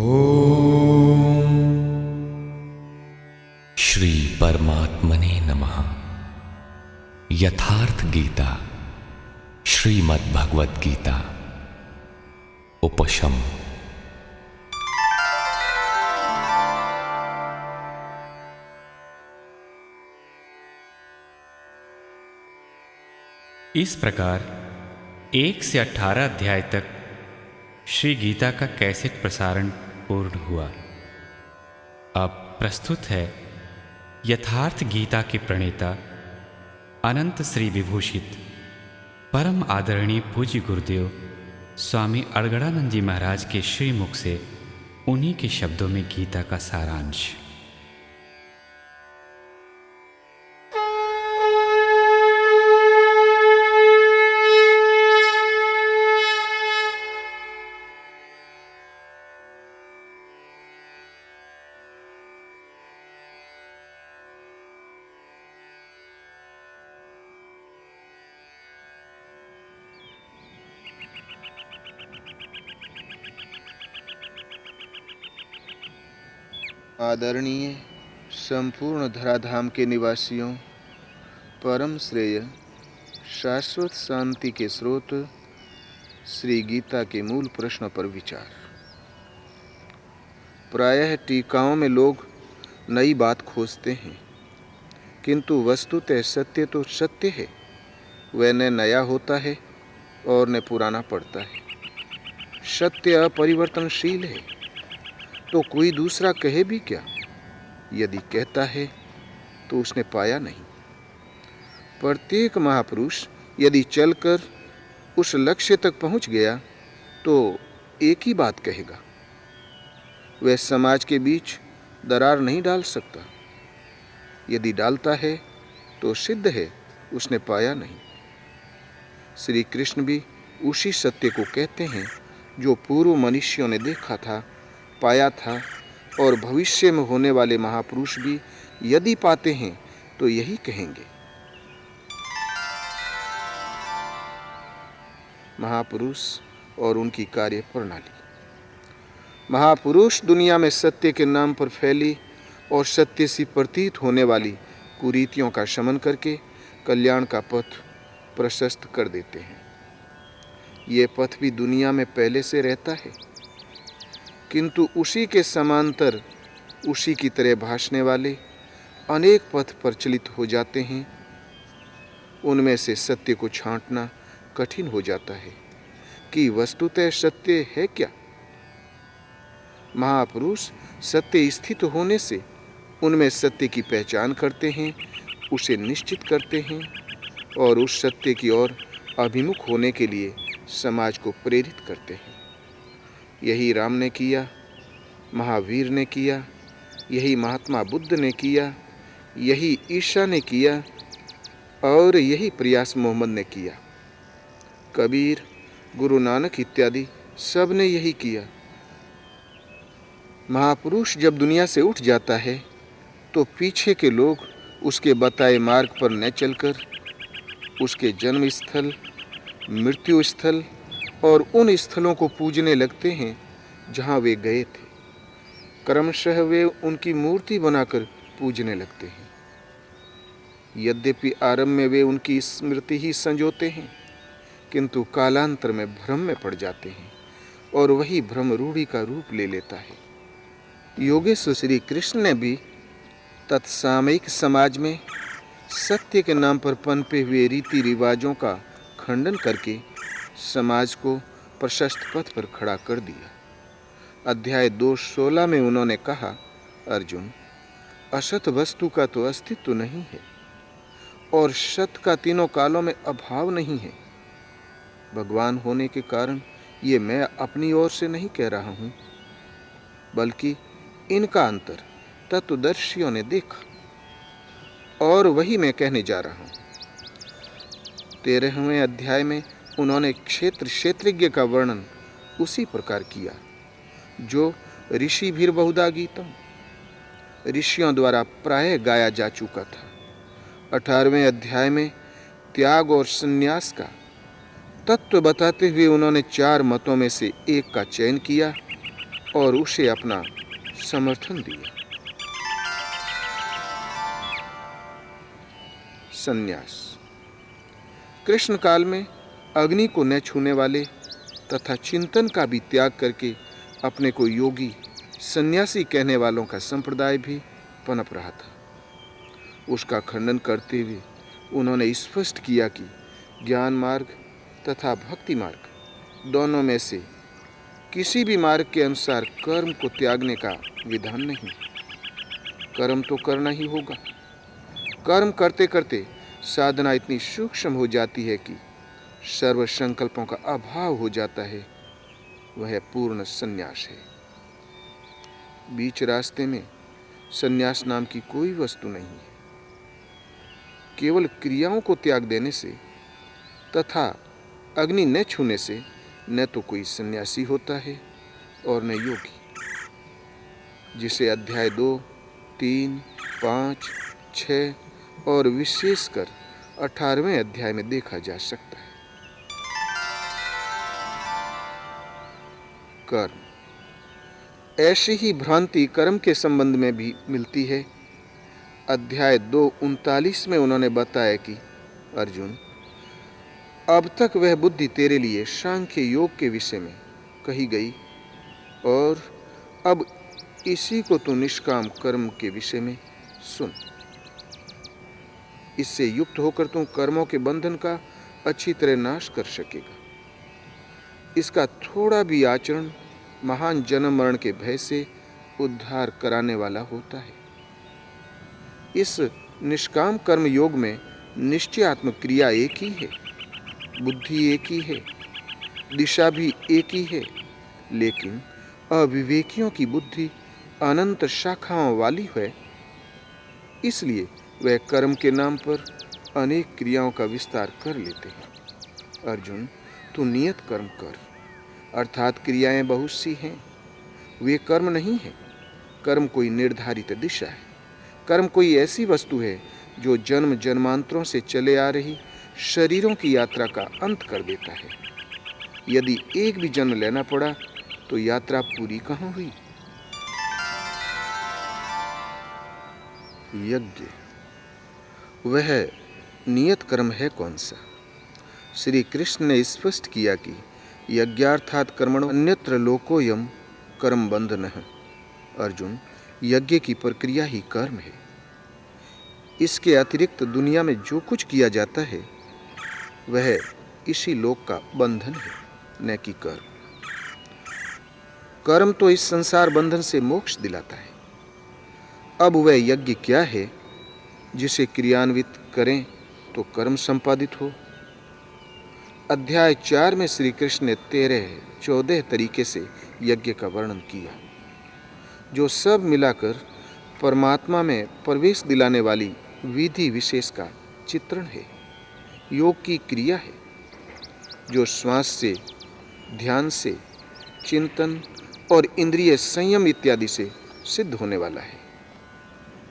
ओम श्री परमात्मने नमः। यथार्थ गीता श्रीमद् भगवद गीता उपशम। इस प्रकार 1 से 18 अध्याय तक श्री गीता का कैसेट प्रसारण पूर्ण हुआ। अब प्रस्तुत है यथार्थ गीता के प्रणेता अनंत श्री विभूषित परम आदरणीय पूज्य गुरुदेव स्वामी अड़गड़ानंद जी महाराज के श्रीमुख से उन्हीं के शब्दों में गीता का सारांश। आदरणीय संपूर्ण धराधाम के निवासियों, परम श्रेय शाश्वत शांति के स्रोत श्री गीता के मूल प्रश्न पर विचार। प्रायः टीकाओं में लोग नई बात खोजते हैं, किंतु वस्तुतः सत्य तो सत्य है। वह न नया होता है और न पुराना पड़ता है। सत्य अपरिवर्तनशील है, तो कोई दूसरा कहे भी क्या? यदि कहता है तो उसने पाया नहीं। प्रत्येक महापुरुष यदि चलकर उस लक्ष्य तक पहुंच गया तो एक ही बात कहेगा। वह समाज के बीच दरार नहीं डाल सकता। यदि डालता है तो सिद्ध है उसने पाया नहीं। श्री कृष्ण भी उसी सत्य को कहते हैं जो पूर्व मनुष्यों ने देखा था, पाया था, और भविष्य में होने वाले महापुरुष भी यदि पाते हैं तो यही कहेंगे। महापुरुष और उनकी कार्य प्रणाली। महापुरुष दुनिया में सत्य के नाम पर फैली और सत्य सी प्रतीत होने वाली कुरीतियों का शमन करके कल्याण का पथ प्रशस्त कर देते हैं। ये पथ भी दुनिया में पहले से रहता है, किंतु उसी के समांतर उसी की तरह भासने वाले अनेक पथ प्रचलित हो जाते हैं। उनमें से सत्य को छांटना कठिन हो जाता है कि वस्तुतः सत्य है क्या। महापुरुष सत्य स्थित होने से उनमें सत्य की पहचान करते हैं, उसे निश्चित करते हैं और उस सत्य की ओर अभिमुख होने के लिए समाज को प्रेरित करते हैं। यही राम ने किया, महावीर ने किया, यही महात्मा बुद्ध ने किया, यही ईसा ने किया और यही प्रयास मोहम्मद ने किया। कबीर, गुरु नानक इत्यादि सब ने यही किया। महापुरुष जब दुनिया से उठ जाता है तो पीछे के लोग उसके बताए मार्ग पर न चलकर उसके जन्म स्थल, मृत्यु स्थल और उन स्थलों को पूजने लगते हैं जहाँ वे गए थे। क्रमशः वे उनकी मूर्ति बनाकर पूजने लगते हैं। यद्यपि आरंभ में वे उनकी स्मृति ही संजोते हैं, किंतु कालांतर में भ्रम में पड़ जाते हैं और वही भ्रम रूढ़ी का रूप ले लेता है। योगेश्वर श्री कृष्ण ने भी तत्सामयिक समाज में सत्य के नाम पर पनपे हुए रीति रिवाजों का खंडन करके समाज को प्रशस्त पथ पर खड़ा कर दिया। अध्याय 2:16 में उन्होंने कहा, अर्जुन, असत वस्तु का तो अस्तित्व नहीं है और सत का तीनों कालों में अभाव नहीं है। भगवान होने के कारण ये मैं अपनी ओर से नहीं कह रहा हूँ, बल्कि इनका अंतर तत्वदर्शियों ने देखा और वही मैं कहने जा रहा हूँ। 13वें अध्याय में उन्होंने क्षेत्रज्ञ का वर्णन उसी प्रकार किया जो ऋषि भीर बहुधा गीतम ऋषियों द्वारा प्रायः गाया जा चुका था। 18वें अध्याय में त्याग और संन्यास का तत्व बताते हुए उन्होंने 4 मतों में से एक का चयन किया और उसे अपना समर्थन दिया। संन्यास। कृष्ण काल में अग्नि को न छूने वाले तथा चिंतन का भी त्याग करके अपने को योगी सन्यासी कहने वालों का संप्रदाय भी पनप रहा था। उसका खंडन करते हुए उन्होंने स्पष्ट किया कि ज्ञान मार्ग तथा भक्ति मार्ग दोनों में से किसी भी मार्ग के अनुसार कर्म को त्यागने का विधान नहीं। कर्म तो करना ही होगा। कर्म करते करते साधना इतनी सूक्ष्म हो जाती है कि सर्व संकल्पों का अभाव हो जाता है। वह पूर्ण संन्यास है। बीच रास्ते में संन्यास नाम की कोई वस्तु नहीं है। केवल क्रियाओं को त्याग देने से तथा अग्नि न छूने से न तो कोई सन्यासी होता है और न योगी, जिसे अध्याय 2, 3, 5, 6 और विशेषकर 18वें अध्याय में देखा जा सकता है। कर्म। ऐसी ही भ्रांति कर्म के संबंध में भी मिलती है। अध्याय 2:39 में उन्होंने बताया कि अर्जुन, अब तक वह बुद्धि तेरे लिए सांख्य योग के विषय में कही गई और अब इसी को तू निष्काम कर्म के विषय में सुन। इससे युक्त होकर तू कर्मों के बंधन का अच्छी तरह नाश कर सकेगा। इसका थोड़ा भी आचरण महान जन्म मरण के भय से उद्धार कराने वाला होता है। इस निष्काम कर्म योग में निश्चयात्मक क्रिया एक ही है, बुद्धि एक ही है, दिशा भी एक ही है, लेकिन अविवेकियों की बुद्धि अनंत शाखाओं वाली है। इसलिए वह कर्म के नाम पर अनेक क्रियाओं का विस्तार कर लेते हैं। अर्जुन, तू नियत कर्म कर, अर्थात क्रियाएं बहुत सी हैं, वे कर्म नहीं है। कर्म कोई निर्धारित दिशा है। कर्म कोई ऐसी वस्तु है जो जन्म जन्मांतरों से चले आ रही शरीरों की यात्रा का अंत कर देता है। यदि एक भी जन्म लेना पड़ा तो यात्रा पूरी कहाँ हुई। यज्ञ। वह नियत कर्म है कौन सा? श्री कृष्ण ने स्पष्ट किया कि यज्ञार्थात कर्मणो अन्यत्र लोकोयम कर्म बंधनः। अर्जुन, यज्ञ की प्रक्रिया ही कर्म है। इसके अतिरिक्त दुनिया में जो कुछ किया जाता है वह इसी लोक का बंधन है, न कि कर्म। कर्म तो इस संसार बंधन से मोक्ष दिलाता है। अब वह यज्ञ क्या है जिसे क्रियान्वित करें तो कर्म संपादित हो। अध्याय 4 में श्री कृष्ण ने 13-14 तरीके से यज्ञ का वर्णन किया, जो सब मिलाकर परमात्मा में प्रवेश दिलाने वाली विधि विशेष का चित्रण है। योग की क्रिया है जो श्वास से, ध्यान से, चिंतन और इंद्रिय संयम इत्यादि से सिद्ध होने वाला है।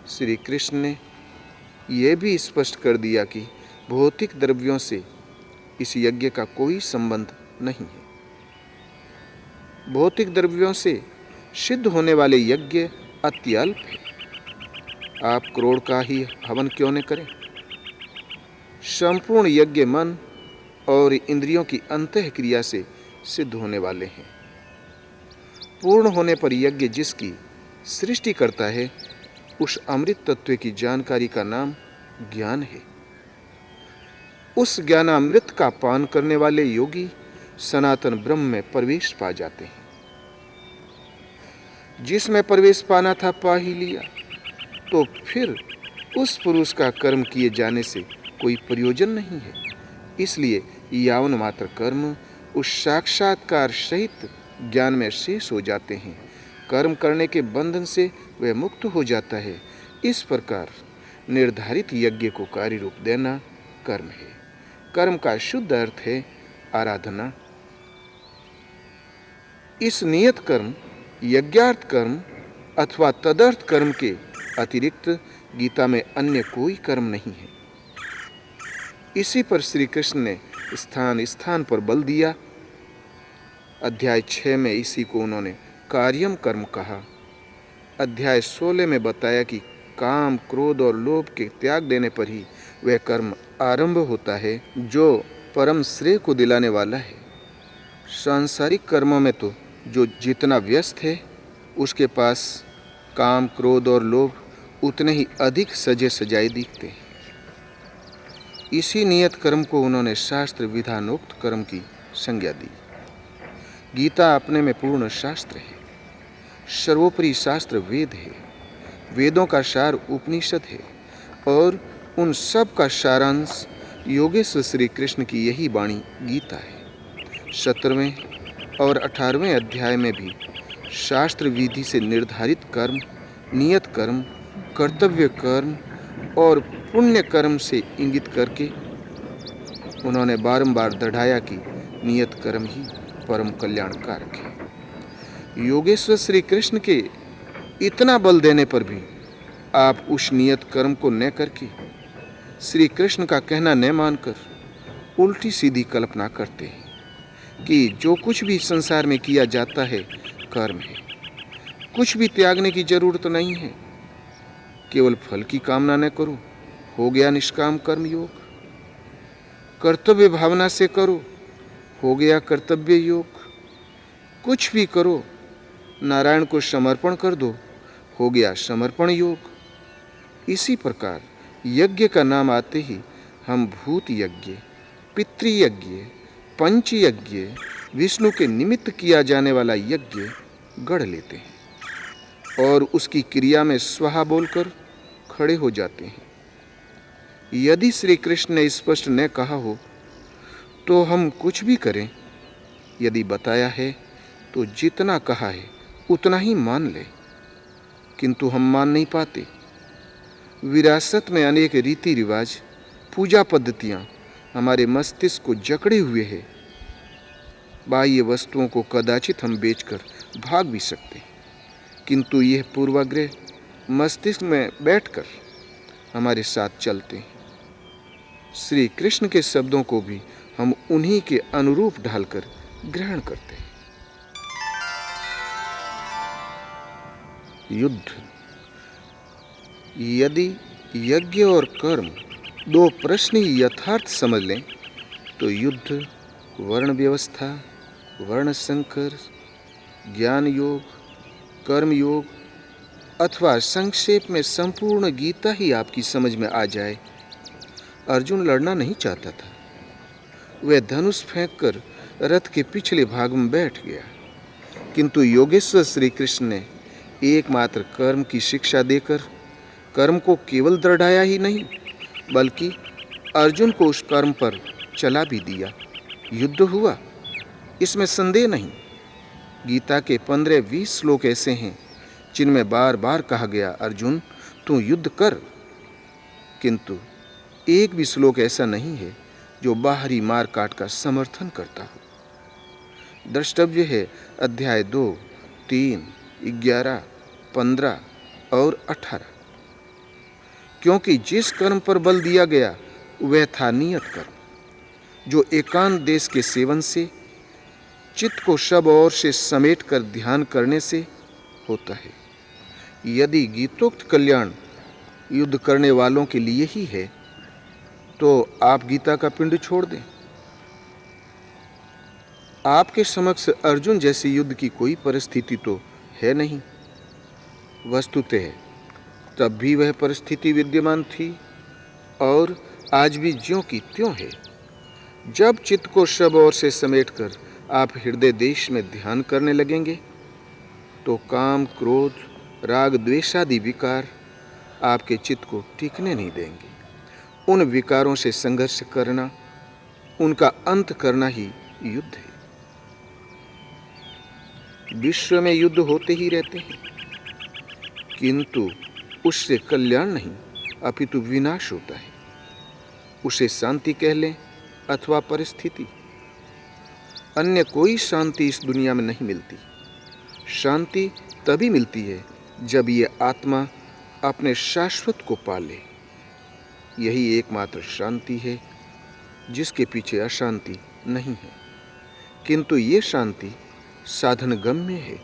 श्री कृष्ण ने यह भी स्पष्ट कर दिया कि भौतिक द्रव्यों से इस यज्ञ का कोई संबंध नहीं है। भौतिक द्रव्यों से सिद्ध होने वाले यज्ञ अत्यल्प है। आप करोड़ का ही हवन क्यों न करें। संपूर्ण यज्ञ मन और इंद्रियों की अंतः क्रिया से सिद्ध होने वाले हैं। पूर्ण होने पर यज्ञ जिसकी सृष्टि करता है, उस अमृत तत्व की जानकारी का नाम ज्ञान है। उस ज्ञानामृत का पान करने वाले योगी सनातन ब्रह्म में प्रवेश पा जाते हैं। जिसमें प्रवेश पाना था पा ही लिया, तो फिर उस पुरुष का कर्म किए जाने से कोई प्रयोजन नहीं है। इसलिए यावन मात्र कर्म उस साक्षात्कार सहित ज्ञान में शेष हो जाते हैं। कर्म करने के बंधन से वह मुक्त हो जाता है। इस प्रकार निर्धारित यज्ञ को कार्य रूप देना कर्म है। कर्म का शुद्ध अर्थ है आराधना। इस नियत कर्म, यज्ञार्थ कर्म अथवा तदर्थ कर्म के अतिरिक्त गीता में अन्य कोई कर्म नहीं है। इसी पर श्री कृष्ण ने स्थान स्थान पर बल दिया। अध्याय 6 में इसी को उन्होंने कार्यम कर्म कहा। अध्याय 16 में बताया कि काम, क्रोध और लोभ के त्याग देने पर ही वह कर्म आरंभ होता है जो परम श्रेय को दिलाने वाला है। सांसारिक कर्मों में तो जो जितना व्यस्त है उसके पास काम, क्रोध और लोभ उतने ही अधिक सजे सजाए दिखते हैं। इसी नियत कर्म को उन्होंने शास्त्र विधानोक्त कर्म की संज्ञा दी। गीता अपने में पूर्ण शास्त्र है। सर्वोपरि शास्त्र वेद है। वेदों का सार उपनिषद है और उन सब का सारांश योगेश्वर श्री कृष्ण की यही वाणी गीता है। 17वें और 18वें अध्याय में भी शास्त्र विधि से निर्धारित कर्म, नियत कर्म, कर्तव्य कर्म और पुण्य कर्म से इंगित करके उन्होंने बारंबार दृढ़ाया कि नियत कर्म ही परम कल्याणकारक है। योगेश्वर श्री कृष्ण के इतना बल देने पर भी आप उस नियत कर्म को न करके श्री कृष्ण का कहना न मानकर उल्टी सीधी कल्पना करते हैं कि जो कुछ भी संसार में किया जाता है कर्म है, कुछ भी त्यागने की जरूरत नहीं है, केवल फल की कामना न करो, हो गया निष्काम कर्म योग। कर्तव्य भावना से करो, हो गया कर्तव्य योग। कुछ भी करो, नारायण को समर्पण कर दो, हो गया समर्पण योग। इसी प्रकार यज्ञ का नाम आते ही हम भूत यज्ञ, पितृयज्ञ, पंचयज्ञ, विष्णु के निमित्त किया जाने वाला यज्ञ गढ़ लेते हैं और उसकी क्रिया में स्वाहा बोलकर खड़े हो जाते हैं। यदि श्री कृष्ण ने स्पष्ट न कहा हो तो हम कुछ भी करें, यदि बताया है तो जितना कहा है उतना ही मान ले, किंतु हम मान नहीं पाते। विरासत में अनेक रीति रिवाज, पूजा पद्धतियाँ हमारे मस्तिष्क को जकड़े हुए हैं। बाह्य वस्तुओं को कदाचित हम बेचकर भाग भी सकते, किंतु यह पूर्वाग्रह मस्तिष्क में बैठकर हमारे साथ चलते हैं। श्री कृष्ण के शब्दों को भी हम उन्हीं के अनुरूप ढालकर ग्रहण करते हैं। युद्ध। यदि यज्ञ और कर्म दो प्रश्न ही यथार्थ समझ लें तो युद्ध, वर्ण व्यवस्था, वर्ण संकर, ज्ञान योग, कर्म योग अथवा संक्षेप में संपूर्ण गीता ही आपकी समझ में आ जाए। अर्जुन लड़ना नहीं चाहता था। वह धनुष फेंककर रथ के पिछले भाग में बैठ गया, किंतु योगेश्वर श्री कृष्ण ने एकमात्र कर्म की शिक्षा देकर कर्म को केवल दृढ़ाया ही नहीं, बल्कि अर्जुन को उस कर्म पर चला भी दिया। युद्ध हुआ, इसमें संदेह नहीं। गीता के 15-20 श्लोक ऐसे हैं जिनमें बार बार कहा गया, अर्जुन तू युद्ध कर, किंतु एक भी श्लोक ऐसा नहीं है जो बाहरी मार काट का समर्थन करता हो। द्रष्टव्य है अध्याय 2, 3, 11, 15 और 18, क्योंकि जिस कर्म पर बल दिया गया वह था नियत कर्म, जो एकांत देश के सेवन से, चित्त को सब ओर से समेट कर ध्यान करने से होता है। यदि गीतोक्त कल्याण युद्ध करने वालों के लिए ही है तो आप गीता का पिंड छोड़ दें। आपके समक्ष अर्जुन जैसी युद्ध की कोई परिस्थिति तो है नहीं। वस्तुतः तब भी वह परिस्थिति विद्यमान थी और आज भी ज्यों की त्यों है। जब चित्त को सब ओर से समेटकर आप हृदय देश में ध्यान करने लगेंगे तो काम, क्रोध, राग, द्वेष आदि विकार आपके चित्त को टिकने नहीं देंगे। उन विकारों से संघर्ष करना, उनका अंत करना ही युद्ध है। विश्व में युद्ध होते ही रहते हैं, किंतु उससे कल्याण नहीं अपितु विनाश होता है। उसे शांति कह लें अथवा परिस्थिति, अन्य कोई शांति इस दुनिया में नहीं मिलती। शांति तभी मिलती है जब ये आत्मा अपने शाश्वत को पाले। यही एकमात्र शांति है जिसके पीछे अशांति नहीं है, किंतु ये शांति साधन गम्य है।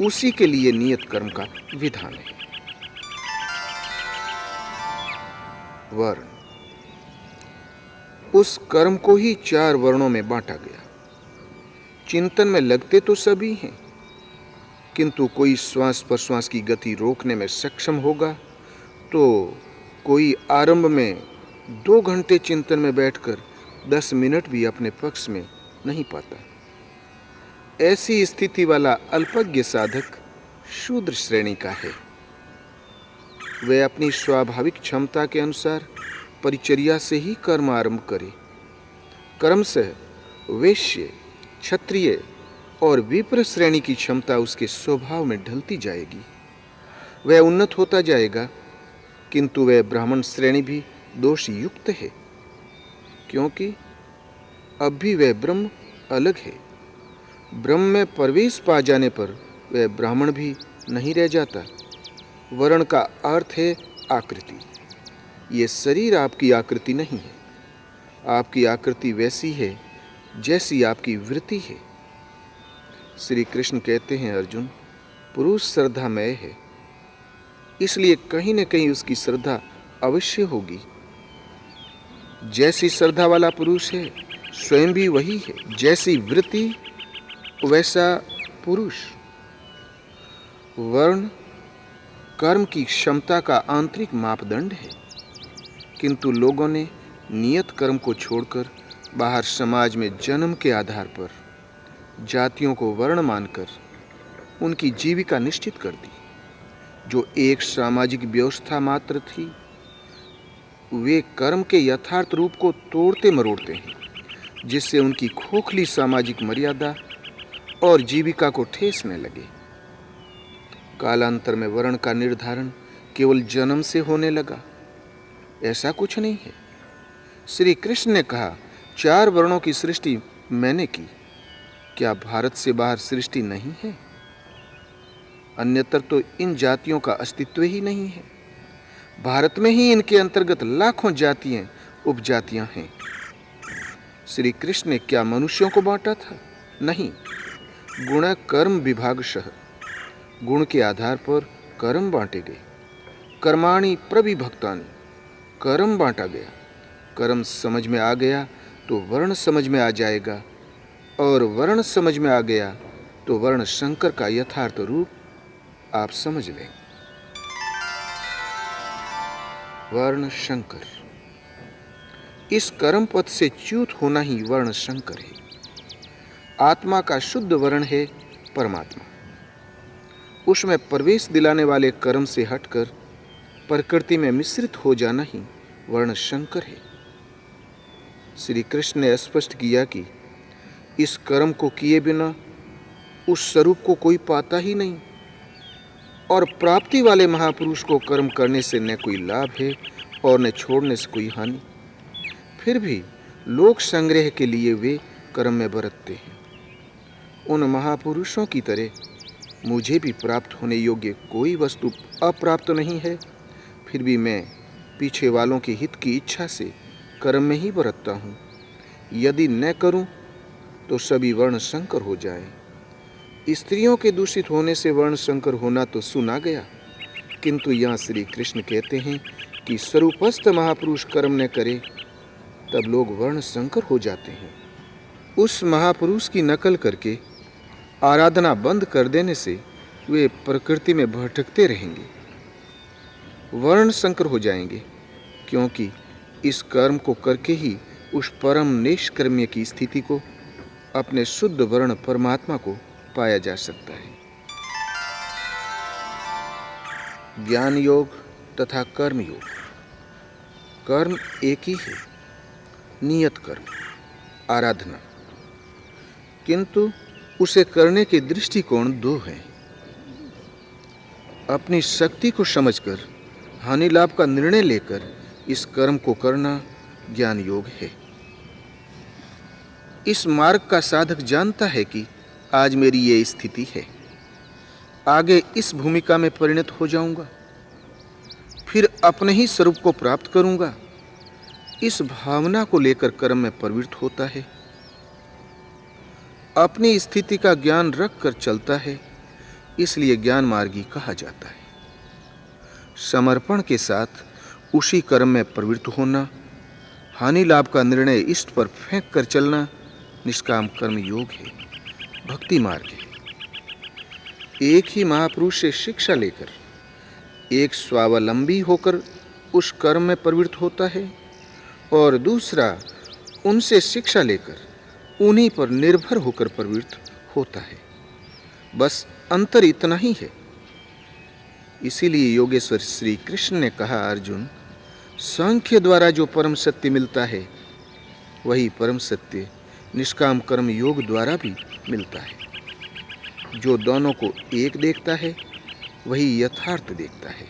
उसी के लिए नियत कर्म का विधान है। वर्ण, उस कर्म को ही 4 वर्णों में बांटा गया। चिंतन में लगते तो सभी हैं, किंतु कोई श्वास प्रश्वास की गति रोकने में सक्षम होगा तो कोई आरंभ में 2 घंटे चिंतन में बैठकर 10 मिनट भी अपने पक्ष में नहीं पाता। ऐसी स्थिति वाला अल्पज्ञ साधक शूद्र श्रेणी का है। वह अपनी स्वाभाविक क्षमता के अनुसार परिचर्या से ही कर्म आरंभ करे। क्रमशः वैश्य, क्षत्रिय और विप्र श्रेणी की क्षमता उसके स्वभाव में ढलती जाएगी। वह उन्नत होता जाएगा, किंतु वह ब्राह्मण श्रेणी भी दोष युक्त है, क्योंकि अब भी वह ब्रह्म अलग है। ब्रह्म में प्रवेश पा जाने पर वह ब्राह्मण भी नहीं रह जाता। वर्ण का अर्थ है आकृति। ये शरीर आपकी आकृति नहीं है। आपकी आकृति वैसी है जैसी आपकी वृत्ति है। श्री कृष्ण कहते हैं, अर्जुन, पुरुष श्रद्धामय है, इसलिए कहीं न कहीं उसकी श्रद्धा अवश्य होगी। जैसी श्रद्धा वाला पुरुष है, स्वयं भी वही है। जैसी वृत्ति वैसा पुरुष। वर्ण कर्म की क्षमता का आंतरिक मापदंड है, किंतु लोगों ने नियत कर्म को छोड़कर बाहर समाज में जन्म के आधार पर जातियों को वर्ण मानकर उनकी जीविका निश्चित कर दी। जो एक सामाजिक व्यवस्था मात्र थी, वे कर्म के यथार्थ रूप को तोड़ते मरोड़ते हैं, जिससे उनकी खोखली सामाजिक मर्यादा और जीविका को ठेस न लगे। कालांतर में वर्ण का निर्धारण केवल जन्म से होने लगा, ऐसा कुछ नहीं है। श्री कृष्ण ने कहा, 4 वर्णों की सृष्टि मैंने की। क्या भारत से बाहर सृष्टि नहीं है? अन्यत्र तो इन जातियों का अस्तित्व ही नहीं है। भारत में ही इनके अंतर्गत लाखों जातियां, उपजातियां हैं। श्री कृष्ण ने क्या मनुष्यों को बांटा था? नहीं। गुण कर्म विभागशः, गुण के आधार पर कर्म बांटे गए। कर्माणि प्रविभक्तानि, कर्म बांटा गया। कर्म समझ में आ गया तो वर्ण समझ में आ जाएगा, और वर्ण समझ में आ गया तो वर्ण शंकर का यथार्थ रूप आप समझ लें। वर्ण शंकर, इस कर्म पथ से च्युत होना ही वर्ण शंकर है। आत्मा का शुद्ध वर्ण है परमात्मा। उसमें प्रवेश दिलाने वाले कर्म से हटकर प्रकृति में मिश्रित हो जाना ही वर्ण शंकर है। श्री कृष्ण ने स्पष्ट किया कि इस कर्म को किए बिना उस स्वरूप को कोई पाता ही नहीं, और प्राप्ति वाले महापुरुष को कर्म करने से न कोई लाभ है और न छोड़ने से कोई हानि। फिर भी लोक संग्रह के लिए वे कर्म में बरतते हैं। उन महापुरुषों की तरह मुझे भी प्राप्त होने योग्य कोई वस्तु अप्राप्त नहीं है, फिर भी मैं पीछे वालों के हित की इच्छा से कर्म में ही बरतता हूँ। यदि न करूँ तो सभी वर्ण संकर हो जाए। स्त्रियों के दूषित होने से वर्ण संकर होना तो सुना गया, किंतु यहाँ श्री कृष्ण कहते हैं कि स्वरूपस्थ महापुरुष कर्म न करे तब लोग वर्ण संकर हो जाते हैं। उस महापुरुष की नकल करके आराधना बंद कर देने से वे प्रकृति में भटकते रहेंगे, वर्ण संकर हो जाएंगे, क्योंकि इस कर्म को करके ही उस परम निष्कर्म्य की स्थिति को, अपने शुद्ध वर्ण परमात्मा को पाया जा सकता है। ज्ञान योग तथा कर्म योग। कर्म एक ही है, नियत कर्म, आराधना, किंतु उसे करने के दृष्टिकोण 2 हैं। अपनी शक्ति को समझकर हानि लाभ का निर्णय लेकर इस कर्म को करना ज्ञान योग है। इस मार्ग का साधक जानता है कि आज मेरी ये स्थिति है, आगे इस भूमिका में परिणत हो जाऊंगा, फिर अपने ही स्वरूप को प्राप्त करूंगा। इस भावना को लेकर कर्म में प्रवृत्त होता है। अपनी स्थिति का ज्ञान रख कर चलता है, इसलिए ज्ञान मार्गी कहा जाता है। समर्पण के साथ उसी कर्म में प्रवृत्त होना, हानि लाभ का निर्णय इष्ट पर फेंक कर चलना निष्काम कर्म योग है, भक्ति मार्ग है। एक ही महापुरुष से शिक्षा लेकर एक स्वावलंबी होकर उस कर्म में प्रवृत्त होता है और दूसरा उनसे शिक्षा लेकर उन्हीं पर निर्भर होकर प्रवृत्त होता है। बस अंतर इतना ही है। इसीलिए योगेश्वर श्री कृष्ण ने कहा, अर्जुन, सांख्य द्वारा जो परम सत्य मिलता है वही परम सत्य निष्काम कर्म योग द्वारा भी मिलता है। जो दोनों को एक देखता है वही यथार्थ देखता है।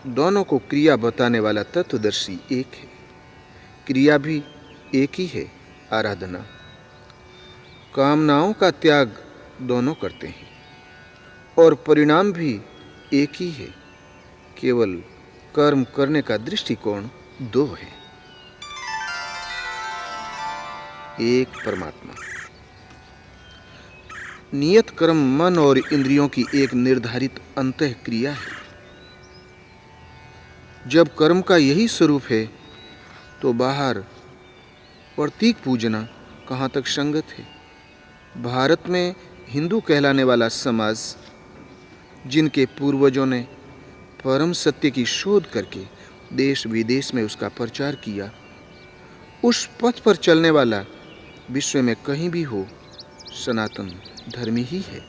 दोनों को क्रिया बताने वाला तत्वदर्शी एक है। क्रिया भी एक ही है, आराधना। कामनाओं का त्याग दोनों करते हैं और परिणाम भी एक ही है, केवल कर्म करने का दृष्टिकोण दो है। एक परमात्मा। नियत कर्म मन और इंद्रियों की एक निर्धारित अंतः क्रिया है। जब कर्म का यही स्वरूप है तो बाहर प्रतीक पूजना कहाँ तक संगत है। भारत में हिंदू कहलाने वाला समाज, जिनके पूर्वजों ने परम सत्य की शोध करके देश विदेश में उसका प्रचार किया, उस पथ पर चलने वाला विश्व में कहीं भी हो सनातन धर्मी ही है।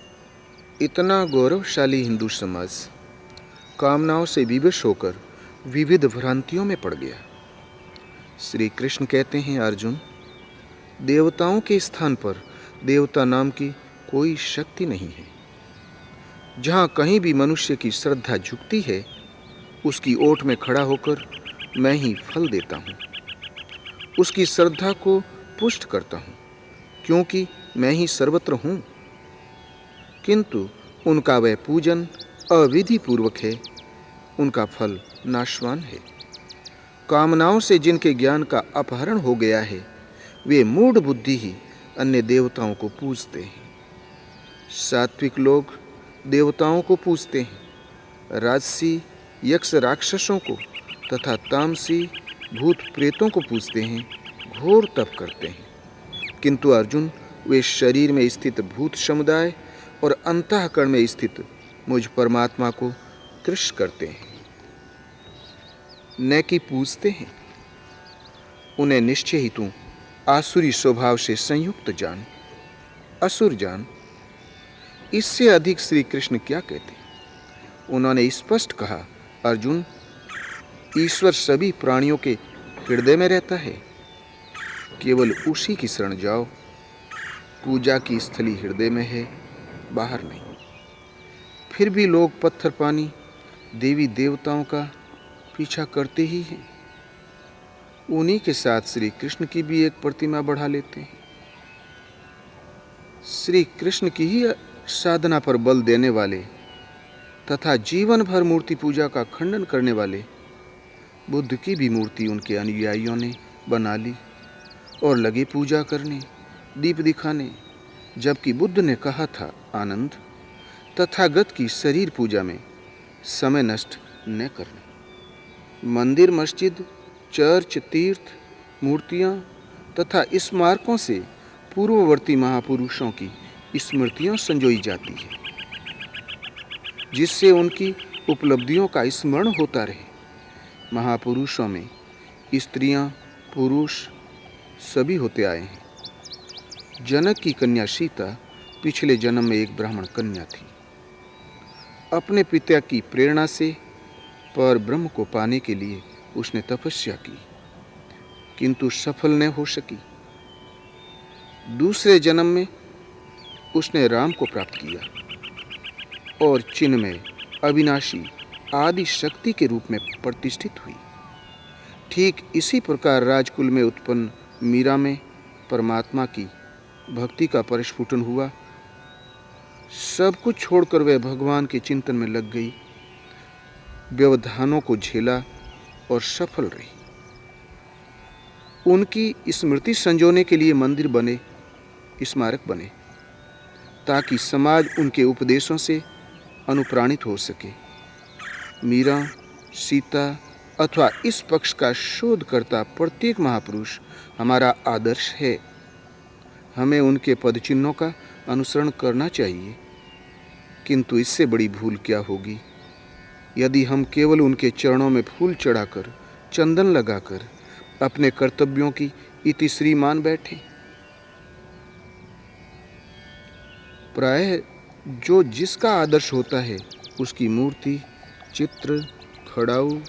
इतना गौरवशाली हिंदू समाज कामनाओं से विवश होकर विविध भ्रांतियों में पड़ गया। श्री कृष्ण कहते हैं, अर्जुन, देवताओं के स्थान पर देवता नाम की कोई शक्ति नहीं है। जहाँ कहीं भी मनुष्य की श्रद्धा झुकती है, उसकी ओट में खड़ा होकर मैं ही फल देता हूँ, उसकी श्रद्धा को पुष्ट करता हूँ, क्योंकि मैं ही सर्वत्र हूँ। किंतु उनका वह पूजन अविधि पूर्वक है, उनका फल नाशवान है। कामनाओं से जिनके ज्ञान का अपहरण हो गया है, वे मूढ़ बुद्धि ही अन्य देवताओं को पूजते हैं। सात्विक लोग देवताओं को पूजते हैं, राजसी यक्ष राक्षसों को तथा तामसी भूत प्रेतों को पूजते हैं, घोर तप करते हैं। किंतु अर्जुन, वे शरीर में स्थित भूत समुदाय और अंतःकरण में स्थित मुझ परमात्मा को कृष्ण करते हैं, न कि पूजते हैं। उन्हें निश्चय ही तू आसुरी स्वभाव से संयुक्त जान, असुर जान। इससे अधिक श्री कृष्ण क्या कहते। उन्होंने स्पष्ट कहा, अर्जुन, ईश्वर सभी प्राणियों के हृदय में रहता है, केवल उसी की शरण जाओ। पूजा की स्थली हृदय में है, बाहर नहीं। फिर भी लोग पत्थर पानी देवी देवताओं का पीछा करते ही हैं। उन्हीं के साथ श्री कृष्ण की भी एक प्रतिमा बढ़ा लेते हैं। श्री कृष्ण की ही साधना पर बल देने वाले तथा जीवन भर मूर्ति पूजा का खंडन करने वाले बुद्ध की भी मूर्ति उनके अनुयायियों ने बना ली और लगे पूजा करने, दीप दिखाने। जबकि बुद्ध ने कहा था, आनंद, तथागत की शरीर पूजा में समय नष्ट न करना। मंदिर, मस्जिद, चर्च, तीर्थ, मूर्तियाँ तथा स्मारकों से पूर्ववर्ती महापुरुषों की स्मृतियाँ संजोई जाती है, जिससे उनकी उपलब्धियों का स्मरण होता रहे। महापुरुषों में स्त्रियाँ, पुरुष सभी होते आए हैं। जनक की कन्या सीता पिछले जन्म में एक ब्राह्मण कन्या थी। अपने पिता की प्रेरणा से पर ब्रह्म को पाने के लिए उसने तपस्या की, किंतु सफल न हो सकी। दूसरे जन्म में उसने राम को प्राप्त किया और चिन्मय, अविनाशी, आदि शक्ति के रूप में प्रतिष्ठित हुई। ठीक इसी प्रकार राजकुल में उत्पन्न मीरा में परमात्मा की भक्ति का परिस्फुटन हुआ। सब कुछ छोड़कर वह भगवान के चिंतन में लग गई, व्यवधानों को झेला और सफल रही। उनकी स्मृति संजोने के लिए मंदिर बने, स्मारक बने। ताकि समाज उनके उपदेशों से अनुप्राणित हो सके। मीरा, सीता अथवा इस पक्ष का शोध करता प्रत्येक महापुरुष हमारा आदर्श है। हमें उनके पदचिन्हों का अनुसरण करना चाहिए। किंतु इससे बड़ी भूल क्या होगी यदि हम केवल उनके चरणों में फूल चढ़ाकर, चंदन लगाकर अपने कर्तव्यों की इतिश्री मान बैठे। प्रायः जो जिसका आदर्श होता है उसकी मूर्ति, चित्र, खड़ाऊ,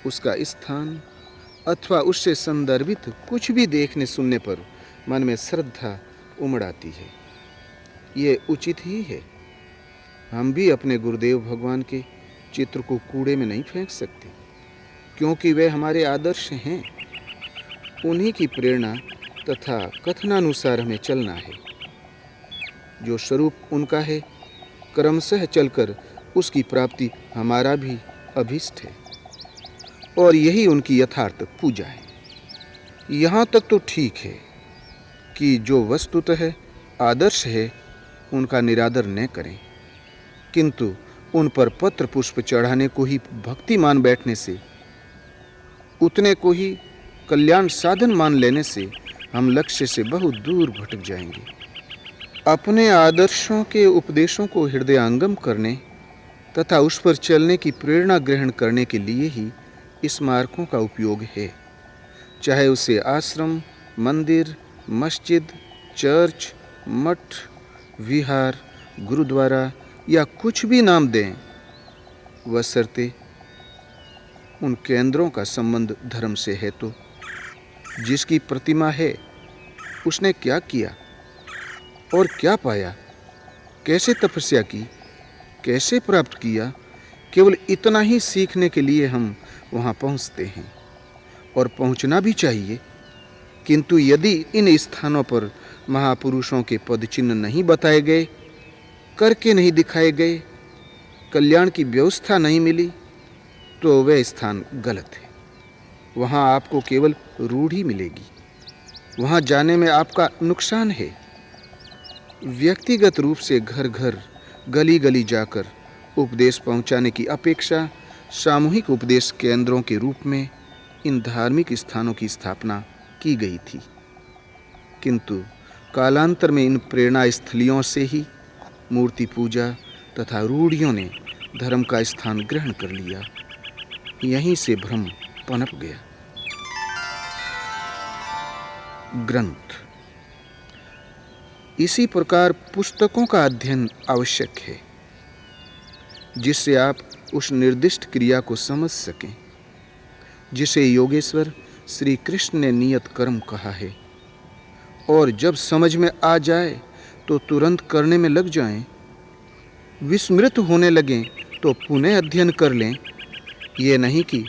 उसका स्थान अथवा उससे संदर्भित कुछ भी देखने सुनने पर मन में श्रद्धा उमड़ आती है। ये उचित ही है। हम भी अपने गुरुदेव भगवान के चित्र को कूड़े में नहीं फेंक सकते, क्योंकि वे हमारे आदर्श हैं। उन्हीं की प्रेरणा तथा कथनानुसार हमें चलना है। जो स्वरूप उनका है, क्रमशः चलकर उसकी प्राप्ति हमारा भी अभीष्ट है, और यही उनकी यथार्थ पूजा है। यहाँ तक तो ठीक है कि जो वस्तुतः आदर्श है उनका निरादर न करें, किंतु उन पर पत्र पुष्प चढ़ाने को ही भक्ति मान बैठने से, उतने को ही कल्याण साधन मान लेने से हम लक्ष्य से बहुत दूर भटक जाएंगे। अपने आदर्शों के उपदेशों को हृदयांगम करने तथा उस पर चलने की प्रेरणा ग्रहण करने के लिए ही स्मारकों का उपयोग है। चाहे उसे आश्रम, मंदिर, मस्जिद, चर्च, मठ, विहार, गुरुद्वारा या कुछ भी नाम दें, बशर्ते उन केंद्रों का संबंध धर्म से है। तो जिसकी प्रतिमा है उसने क्या किया और क्या पाया, कैसे तपस्या की, कैसे प्राप्त किया, केवल इतना ही सीखने के लिए हम वहाँ पहुँचते हैं, और पहुँचना भी चाहिए। किंतु यदि इन स्थानों पर महापुरुषों के पदचिन्ह नहीं बताए गए, करके नहीं दिखाए गए, कल्याण की व्यवस्था नहीं मिली, तो वह स्थान गलत है। वहाँ आपको केवल रूढ़ी मिलेगी। वहाँ जाने में आपका नुकसान है। व्यक्तिगत रूप से घर घर, गली गली जाकर उपदेश पहुँचाने की अपेक्षा सामूहिक उपदेश केंद्रों के रूप में इन धार्मिक स्थानों की स्थापना की गई थी। किंतु कालांतर में इन प्रेरणा स्थलियों से ही मूर्ति पूजा तथा रूढ़ियों ने धर्म का स्थान ग्रहण कर लिया। यहीं से भ्रम पनप गया। ग्रंथ। इसी प्रकार पुस्तकों का अध्ययन आवश्यक है, जिससे आप उस निर्दिष्ट क्रिया को समझ सकें जिसे योगेश्वर श्री कृष्ण ने नियत कर्म कहा है, और जब समझ में आ जाए तो तुरंत करने में लग जाएं। विस्मृत होने लगें तो पुनः अध्ययन कर लें। ये नहीं कि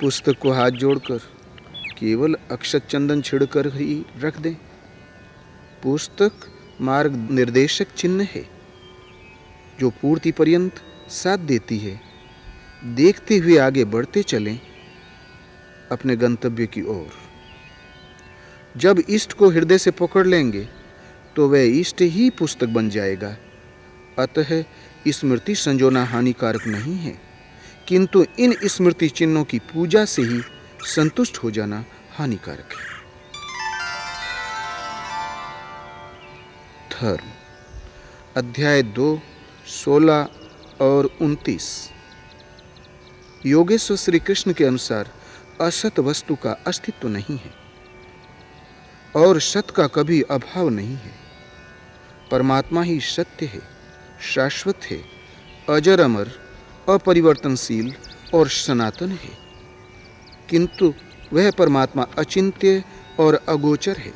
पुस्तक को हाथ जोड़कर केवल अक्षत चंदन छिड़कर ही रख दें। पुस्तक मार्ग निर्देशक चिन्ह है जो पूर्ति पर्यंत साथ देती है। देखते हुए आगे बढ़ते चलें अपने गंतव्य की ओर। जब इष्ट को हृदय से पकड़ लेंगे तो वह इष्ट ही पुस्तक बन जाएगा। अतः स्मृति संजोना हानिकारक नहीं है, किंतु इन स्मृति चिन्हों की पूजा से ही संतुष्ट हो जाना हानिकारक है। धर्म। अध्याय 2, 16 और 29। योगेश्वर श्री कृष्ण के अनुसार असत वस्तु का अस्तित्व नहीं है और सत का कभी अभाव नहीं है। परमात्मा ही सत्य है, शाश्वत है, अजर अमर, अपरिवर्तनशील और सनातन है। किंतु वह परमात्मा अचिंत्य और अगोचर है,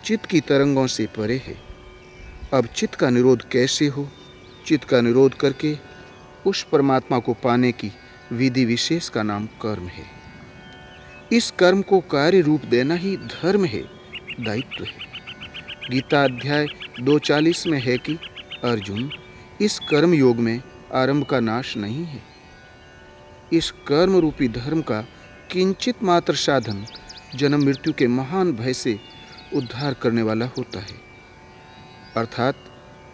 चित्त की तरंगों से परे है। अब चित्त का निरोध कैसे हो? चित्त का निरोध करके उस परमात्मा को पाने की विधि विशेष का नाम कर्म है। इस कर्म को कार्य रूप देना ही धर्म है, दायित्व है। गीता अध्याय 2:40 में है कि अर्जुन, इस कर्म योग में आरंभ का नाश नहीं है। इस कर्म रूपी धर्म का किंचित मात्र साधन जन्म मृत्यु के महान भय से उद्धार करने वाला होता है। अर्थात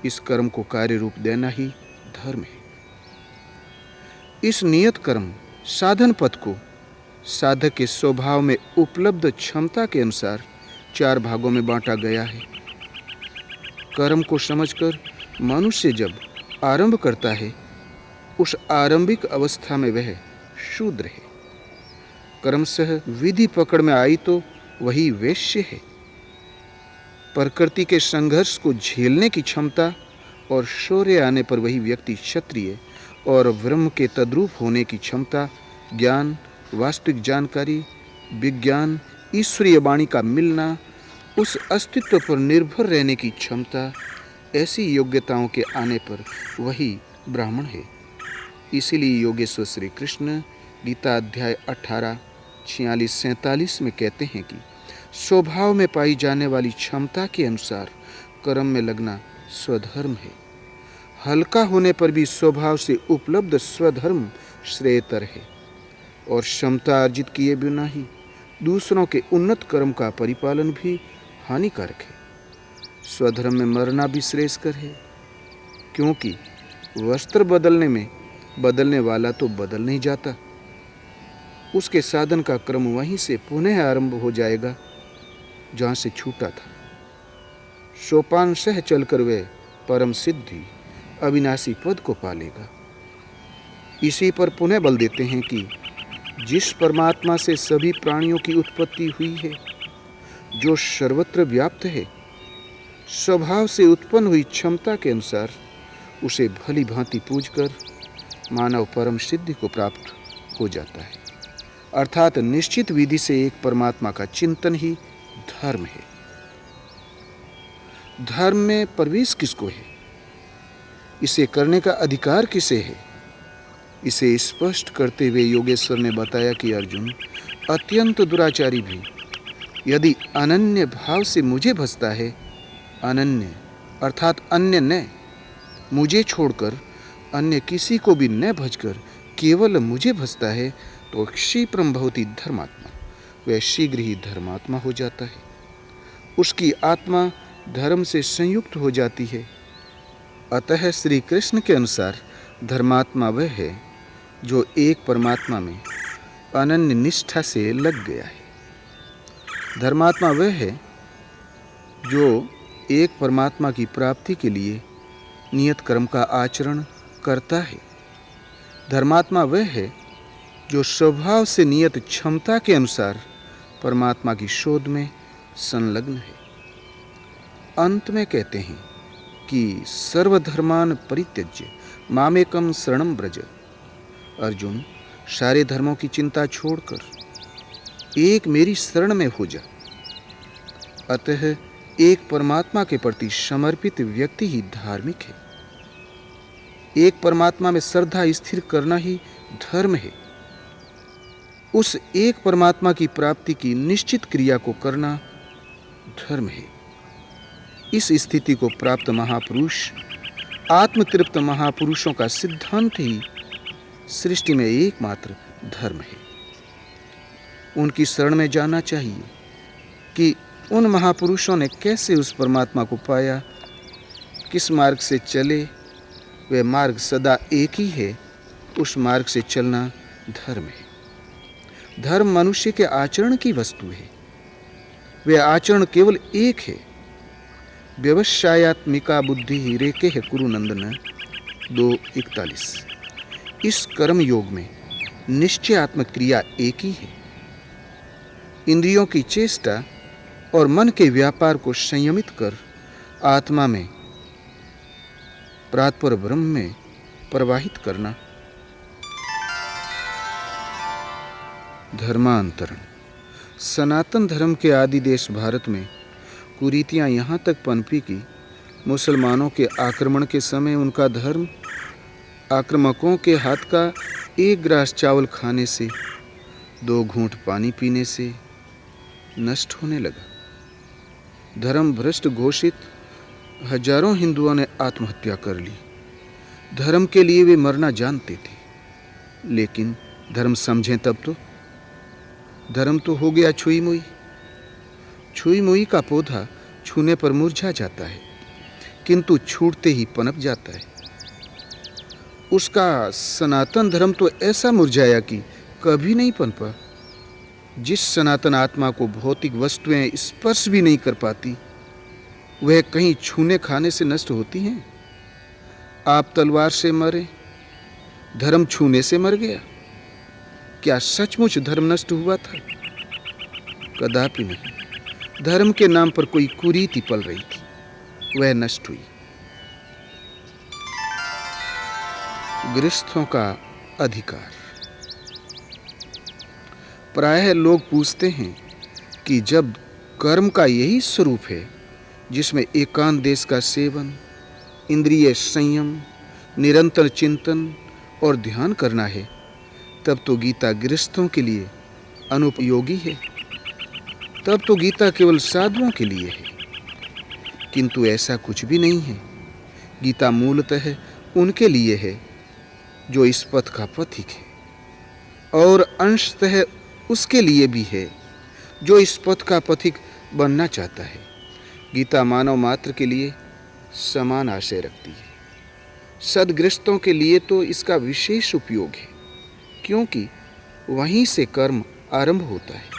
इस कर्म को कार्य रूप देना ही धर्म है। इस नियत कर्म साधन पथ को साधक के स्वभाव में उपलब्ध क्षमता के अनुसार 4 भागों में बांटा गया है। कर्म को समझकर मनुष्य जब आरंभ करता है, उस आरंभिक अवस्था में वह शूद्र है। कर्मशः विधि पकड़ में आई तो वही वैश्य है। प्रकृति के संघर्ष को झेलने की क्षमता और शौर्य आने पर वही व्यक्ति क्षत्रिय और ब्रह्म के तद्रूप होने की क्षमता, ज्ञान, वास्तविक जानकारी, विज्ञान, ईश्वरीय वाणी का मिलना, उस अस्तित्व पर निर्भर रहने की क्षमता, ऐसी योग्यताओं के आने पर वही ब्राह्मण है। इसीलिए योगेश्वर श्री कृष्ण गीता अध्याय 18, 46-47 में कहते हैं कि स्वभाव में पाई जाने वाली क्षमता के अनुसार कर्म में लगना स्वधर्म है। हल्का होने पर भी स्वभाव से उपलब्ध स्वधर्म श्रेयतर है और क्षमता अर्जित किए बिना ही दूसरों के उन्नत कर्म का परिपालन भी हानिकारक है। स्वधर्म में मरना भी श्रेयस्कर है, क्योंकि वस्त्र बदलने में बदलने वाला तो बदल नहीं जाता। उसके साधन का क्रम वहीं से पुनः आरंभ हो जाएगा जहाँ से छूटा था। सोपान सह चलकर वह परम सिद्धि अविनाशी पद को पालेगा। इसी पर पुनः बल देते हैं कि जिस परमात्मा से सभी प्राणियों की उत्पत्ति हुई है, जो सर्वत्र व्याप्त है, स्वभाव से उत्पन्न हुई क्षमता के अनुसार उसे भली भांति पूजकर मानव परम सिद्धि को प्राप्त हो जाता है। अर्थात निश्चित विधि से एक परमात्मा का चिंतन ही धर्म है। धर्म में प्रवेश किसको है? इसे करने का अधिकार किसे है? इसे स्पष्ट करते हुए योगेश्वर ने बताया कि अर्जुन, अत्यंत दुराचारी भी यदि अनन्य भाव से मुझे भजता है, अनन्य अर्थात अन्य न, मुझे छोड़कर अन्य किसी को भी न भजकर केवल मुझे भजता है, तो क्षिप्रम भवति धर्मात्मा, वह शीघ्र ही धर्मात्मा हो जाता है। उसकी आत्मा धर्म से संयुक्त हो जाती है। अतः श्री कृष्ण के अनुसार धर्मात्मा वह है जो एक परमात्मा में अनन्य निष्ठा से लग गया है। धर्मात्मा वह है जो एक परमात्मा की प्राप्ति के लिए नियत कर्म का आचरण करता है। धर्मात्मा वह है जो स्वभाव से नियत क्षमता के अनुसार परमात्मा की शोध में संलग्न है। अंत में कहते हैं कि सर्वधर्मान परित्यज्य मामेकम शरणम व्रज। अर्जुन, सारे धर्मों की चिंता छोड़कर एक मेरी शरण में हो जा। अतः एक परमात्मा के प्रति समर्पित व्यक्ति ही धार्मिक है। एक परमात्मा में श्रद्धा स्थिर करना ही धर्म है। उस एक परमात्मा की प्राप्ति की निश्चित क्रिया को करना धर्म है। इस स्थिति को प्राप्त महापुरुष, आत्मतृप्त महापुरुषों का सिद्धांत ही सृष्टि में एकमात्र धर्म है। उनकी शरण में जाना चाहिए कि उन महापुरुषों ने कैसे उस परमात्मा को पाया, किस मार्ग से चले। वह मार्ग सदा एक ही है। उस मार्ग से चलना धर्म है। धर्म मनुष्य के आचरण की वस्तु है। वह आचरण केवल एक है। व्यवसायत्मिका बुद्धि ही रेके है कुरुनंदन 2:41। इस कर्म योग में निश्चयात्मक क्रिया एक ही है। इंद्रियों की चेष्टा और मन के व्यापार को संयमित कर आत्मा में प्रातपर ब्रह्म में प्रवाहित करना। धर्मांतरण। सनातन धर्म के आदि देश भारत में कुरीतियां यहाँ तक पनपी कि मुसलमानों के आक्रमण के समय उनका धर्म आक्रामकों के हाथ का एक ग्रास चावल खाने से, 2 घूंट पानी पीने से नष्ट होने लगा। धर्म भ्रष्ट घोषित हजारों हिंदुओं ने आत्महत्या कर ली। धर्म के लिए वे मरना जानते थे, लेकिन धर्म समझें तब तो। धर्म तो हो गया छुई मुई। छुई मुई का पौधा छूने पर मुरझा जाता है। किंतु छूटते ही पनप जाता है। उसका सनातन धर्म तो ऐसा मुरझाया कि कभी नहीं पनपा। जिस सनातन आत्मा को भौतिक वस्तुएं स्पर्श भी नहीं कर पाती, वह कहीं छूने खाने से नष्ट होती हैं। आप तलवार से मरे, धर्म छूने से मर गया। क्या सचमुच धर्म नष्ट हुआ था? कदापि नहीं। धर्म के नाम पर कोई कुरीति पल रही थी, वह नष्ट हुई। गृहस्थों का अधिकार। प्रायः लोग पूछते हैं कि जब कर्म का यही स्वरूप है जिसमें एकांत देश का सेवन, इंद्रिय संयम, निरंतर चिंतन और ध्यान करना है, तब तो गीता गृहस्थों के लिए अनुपयोगी है। तब तो गीता केवल साधुओं के लिए है। किंतु ऐसा कुछ भी नहीं है। गीता मूलतः उनके लिए है जो इस पथ का पथिक है, और अंशतः उसके लिए भी है जो इस पथ का पथिक बनना चाहता है। गीता मानव मात्र के लिए समान आशय रखती है। सद्गृहस्थों के लिए तो इसका विशेष उपयोग है, क्योंकि वहीं से कर्म आरंभ होता है।